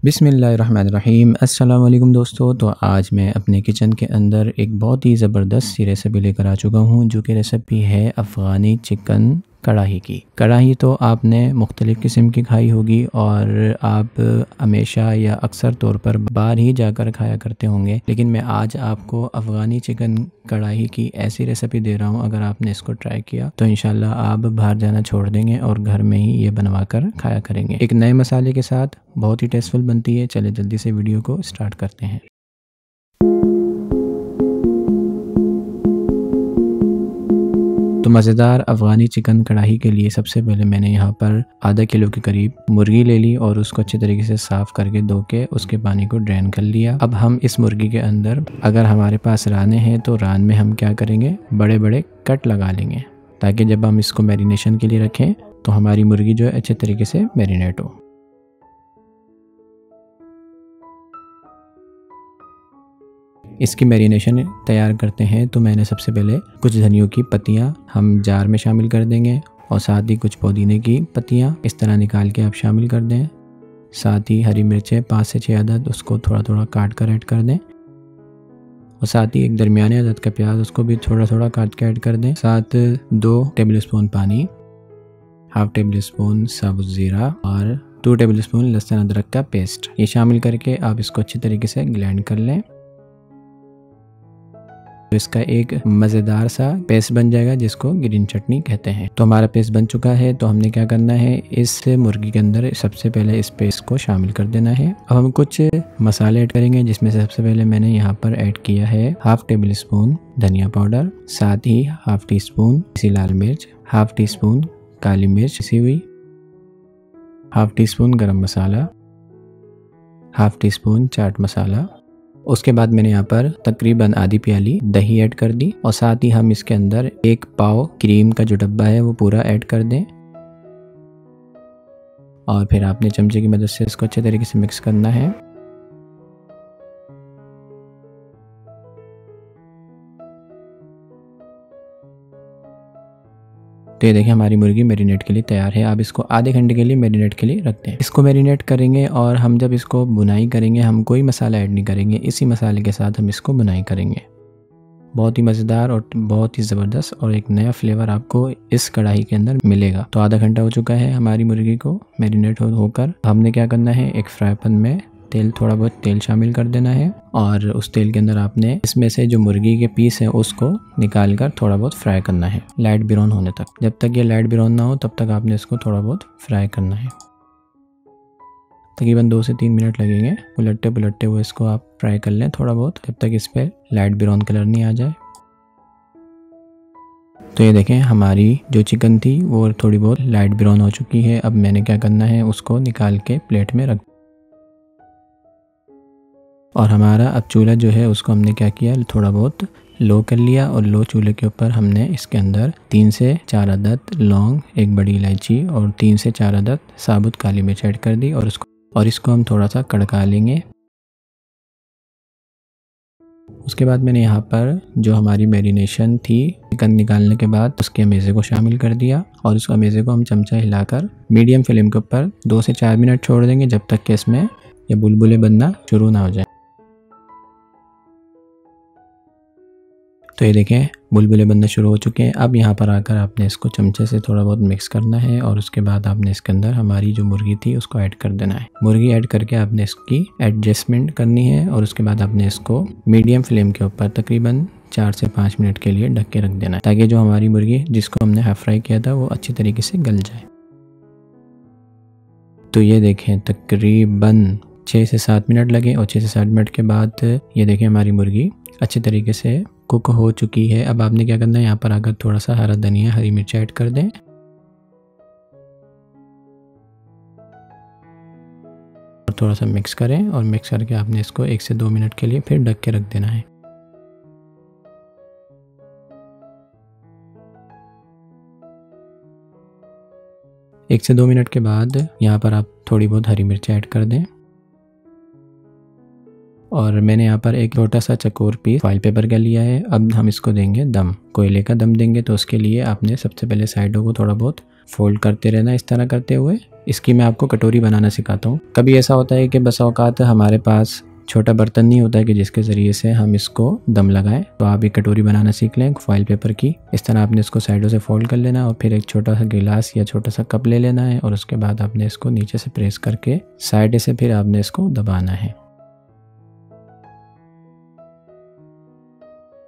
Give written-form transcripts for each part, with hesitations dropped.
बिस्मिल्लाहिर्रहमानिर्रहीम। अस्सलाम वालेकुम दोस्तों। तो आज मैं अपने किचन के अंदर एक बहुत ही ज़बरदस्त सी रेसिपी लेकर आ चुका हूँ, जो कि रेसिपी है अफ़गानी चिकन कढ़ाई की। कढ़ाई तो आपने मुख्तलिफ़ किस्म की खाई होगी और आप हमेशा या अक्सर तौर पर बाहर ही जाकर खाया करते होंगे, लेकिन मैं आज आपको अफ़गानी चिकन कढ़ाई की ऐसी रेसिपी दे रहा हूँ, अगर आपने इसको ट्राई किया तो इंशाल्लाह आप बाहर जाना छोड़ देंगे और घर में ही ये बनवा कर खाया करेंगे। एक नए मसाले के साथ बहुत ही टेस्टफुल बनती है। चले जल्दी से वीडियो को स्टार्ट करते हैं। तो मज़ेदार अफ़गानी चिकन कढ़ाई के लिए सबसे पहले मैंने यहाँ पर आधा किलो के करीब मुर्गी ले ली और उसको अच्छे तरीके से साफ़ करके धो के उसके पानी को ड्रेन कर लिया। अब हम इस मुर्गी के अंदर, अगर हमारे पास राने हैं तो रान में हम क्या करेंगे, बड़े बड़े कट लगा लेंगे, ताकि जब हम इसको मैरिनेशन के लिए रखें तो हमारी मुर्गी जो है अच्छे तरीके से मैरिनेट हो। इसकी मैरिनेशन तैयार करते हैं तो मैंने सबसे पहले कुछ धनियों की पत्तियां हम जार में शामिल कर देंगे और साथ ही कुछ पुदीने की पत्तियां इस तरह निकाल के आप शामिल कर दें। साथ ही हरी मिर्चें 5 से 6 अदद, उसको थोड़ा थोड़ा काट कर ऐड कर दें और साथ ही एक दरमियाने अदद का प्याज, उसको भी थोड़ा थोड़ा काट के ऐड कर दें। साथ 2 टेबलस्पून पानी, हाफ टेबल स्पून साबुत ज़ीरा और 2 टेबलस्पून लहसुन अदरक का पेस्ट, ये शामिल करके आप इसको अच्छी तरीके से ग्राइंड कर लें। तो इसका एक मज़ेदार सा पेस्ट बन जाएगा, जिसको ग्रीन चटनी कहते हैं। तो हमारा पेस्ट बन चुका है। तो हमने क्या करना है, इस मुर्गी के अंदर सबसे पहले इस पेस्ट को शामिल कर देना है। अब हम कुछ मसाले ऐड करेंगे, जिसमें से सबसे पहले मैंने यहाँ पर ऐड किया है हाफ टेबल स्पून धनिया पाउडर, साथ ही हाफ टी स्पून पिसी लाल मिर्च, हाफ टी स्पून काली मिर्च पिसी हुई, हाफ टी स्पून गरम मसाला, half tea spoon chaat masala. उसके बाद मैंने यहाँ पर तकरीबन आधी प्याली दही ऐड कर दी और साथ ही हम इसके अंदर 1 पाव क्रीम का जो डब्बा है वो पूरा ऐड कर दें और फिर आपने चमचे की मदद से इसको अच्छे तरीके से मिक्स करना है। तो ये देखिए हमारी मुर्गी मैरिनेट के लिए तैयार है। आप इसको आधे घंटे के लिए मैरिनेट के लिए रखते हैं। इसको मैरिनेट करेंगे और हम जब इसको बुनाई करेंगे, हम कोई मसाला ऐड नहीं करेंगे, इसी मसाले के साथ हम इसको बुनाई करेंगे। बहुत ही मज़ेदार और बहुत ही ज़बरदस्त और एक नया फ्लेवर आपको इस कढ़ाई के अंदर मिलेगा। तो आधा घंटा हो चुका है हमारी मुर्गी को मैरिनेट होकर। हमने क्या करना है, एक फ्राई पैन में थोड़ा बहुत तेल शामिल कर देना है और उस तेल के अंदर आपने इसमें से जो मुर्गी के पीस है उसको निकाल कर थोड़ा बहुत फ्राई करना है, लाइट ब्राउन होने तक। जब तक ये लाइट ब्राउन ना हो तब तक आपने इसको थोड़ा बहुत फ्राई करना है। तकरीबन 2 से 3 मिनट लगेंगे। उलटते हुए इसको आप फ्राई कर लें थोड़ा बहुत, जब तक इस पर लाइट ब्राउन कलर नहीं आ जाए। तो ये देखें हमारी जो चिकन थी वो थोड़ी बहुत लाइट ब्राउन हो चुकी है। अब मैंने क्या करना है, उसको निकाल के प्लेट में रख और हमारा अब चूल्हा जो है उसको हमने क्या किया, थोड़ा बहुत लो कर लिया और लो चूल्हे के ऊपर हमने इसके अंदर 3 से 4 अदद लौंग, 1 बड़ी इलायची और 3 से 4 अदद साबुत काली मिर्च ऐड कर दी और इसको हम थोड़ा सा कड़का लेंगे। उसके बाद मैंने यहाँ पर जो हमारी मैरिनेशन थी चिकन निकालने के बाद उसके अमेज़े को शामिल कर दिया और उस अमेज़े को हम चमचा हिलाकर मीडियम फ्लेम के ऊपर 2 से 4 मिनट छोड़ देंगे, जब तक कि इसमें ये बुलबुले बनना शुरू ना हो जाए। तो ये देखें बुलबुले बनना शुरू हो चुके हैं। अब यहाँ पर आकर आपने इसको चमचे से थोड़ा बहुत मिक्स करना है और उसके बाद आपने इसके अंदर हमारी जो मुर्गी थी उसको ऐड कर देना है। मुर्गी ऐड करके आपने इसकी एडजस्टमेंट करनी है और उसके बाद आपने इसको मीडियम फ्लेम के ऊपर तकरीबन 4 से 5 मिनट के लिए ढक के रख देना है, ताकि जो हमारी मुर्गी जिसको हमने हाफ फ्राई किया था वो अच्छी तरीके से गल जाए। तो ये देखें तकरीबन 6 से 7 मिनट लगे और 6 से 7 मिनट के बाद ये देखें हमारी मुर्गी अच्छे तरीके से कुक हो चुकी है। अब आपने क्या करना है, यहाँ पर आकर थोड़ा सा हरा धनिया, हरी मिर्च ऐड कर दें और थोड़ा सा मिक्स करें और मिक्स करके आपने इसको 1 से 2 मिनट के लिए फिर ढक के रख देना है। एक से 2 मिनट के बाद यहाँ पर आप थोड़ी बहुत हरी मिर्च ऐड कर दें और मैंने यहाँ पर एक छोटा सा चकोर पीस फॉइल पेपर का लिया है। अब हम इसको देंगे दम, कोयले का दम देंगे। तो उसके लिए आपने सबसे पहले साइडों को थोड़ा बहुत फोल्ड करते रहना इस तरह करते हुए। इसकी मैं आपको कटोरी बनाना सिखाता हूँ। कभी ऐसा होता है कि बस औकात हमारे पास छोटा बर्तन नहीं होता है कि जिसके ज़रिए से हम इसको दम लगाएं, तो आप एक कटोरी बनाना सीख लें फॉइल पेपर की। इस तरह आपने इसको साइडों से फोल्ड कर लेना और फिर एक छोटा सा गिलास या छोटा सा कप ले लेना है और उसके बाद आपने इसको नीचे से प्रेस करके साइड से फिर आपने इसको दबाना है।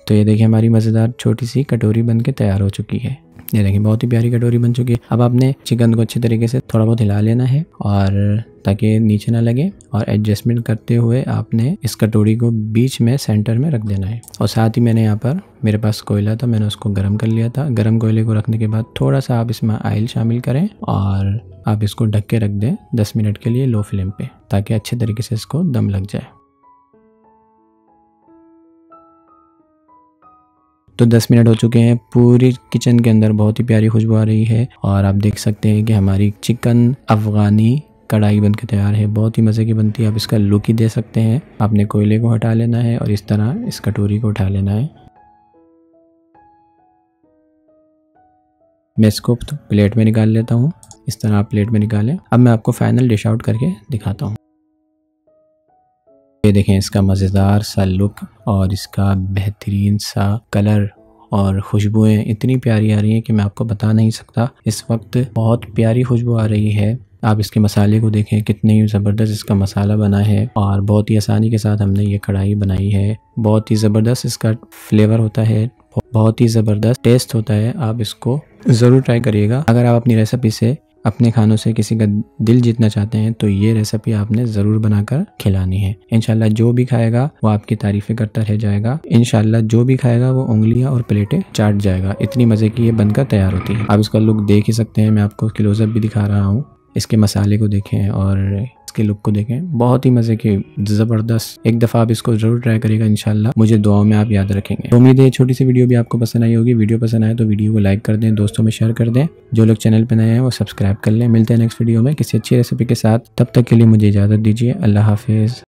तो ये देखिए हमारी मज़ेदार छोटी सी कटोरी बन के तैयार हो चुकी है। ये देखिए बहुत ही प्यारी कटोरी बन चुकी है। अब आपने चिकन को अच्छे तरीके से थोड़ा बहुत हिला लेना है और ताकि नीचे ना लगे, और एडजस्टमेंट करते हुए आपने इस कटोरी को बीच में सेंटर में रख देना है। और साथ ही मैंने यहाँ पर, मेरे पास कोयला था, मैंने उसको गर्म कर लिया था। गर्म कोयले को रखने के बाद थोड़ा सा आप इसमें ऑयल शामिल करें और आप इसको ढक के रख दें 10 मिनट के लिए लो फ्लेम पे, ताकि अच्छे तरीके से इसको दम लग जाए। तो 10 मिनट हो चुके हैं। पूरी किचन के अंदर बहुत ही प्यारी खुशबू आ रही है और आप देख सकते हैं कि हमारी चिकन अफगानी कढ़ाई बन के तैयार है। बहुत ही मज़े की बनती है। आप इसका लुक ही दे सकते हैं। आपने कोयले को हटा लेना है और इस तरह इस कटोरी को उठा लेना है। मैं इसको प्लेट में निकाल लेता हूँ। इस तरह आप प्लेट में निकालें। अब मैं आपको फाइनल डिश आउट करके दिखाता हूँ। ये देखें इसका मज़ेदार सा लुक और इसका बेहतरीन सा कलर और खुशबुएं इतनी प्यारी आ रही हैं कि मैं आपको बता नहीं सकता। इस वक्त बहुत प्यारी खुशबू आ रही है। आप इसके मसाले को देखें, कितने ही ज़बरदस्त इसका मसाला बना है और बहुत ही आसानी के साथ हमने ये कढ़ाई बनाई है। बहुत ही ज़बरदस्त इसका फ्लेवर होता है, बहुत ही ज़बरदस्त टेस्ट होता है। आप इसको ज़रूर ट्राई करिएगा। अगर आप अपनी रेसिपी से, अपने खानों से किसी का दिल जीतना चाहते हैं तो ये रेसिपी आपने ज़रूर बनाकर खिलानी है। इंशाल्लाह जो भी खाएगा वो आपकी तारीफ़ें करता रह जाएगा। इंशाल्लाह जो भी खाएगा वो उंगलियां और प्लेटें चाट जाएगा। इतनी मज़े की ये बनकर तैयार होती है। आप इसका लुक देख ही सकते हैं। मैं आपको क्लोजअप भी दिखा रहा हूँ। इसके मसाले को देखें और इसके लुक को देखें। बहुत ही मज़े की, ज़बरदस्त। एक दफ़ा आप इसको ज़रूर ट्राई करिएगा। इंशाल्लाह मुझे दुआओं में आप याद रखेंगे। तो उम्मीद है छोटी सी वीडियो भी आपको पसंद आई होगी। वीडियो पसंद आए तो वीडियो को लाइक कर दें, दोस्तों में शेयर कर दें। जो लोग चैनल पर नए हैं वो सब्सक्राइब कर लें। मिलते हैं नेक्स्ट वीडियो में किसी अच्छी रेसिपी के साथ। तब तक के लिए मुझे इजाज़त दीजिए। अल्लाह हाफिज़।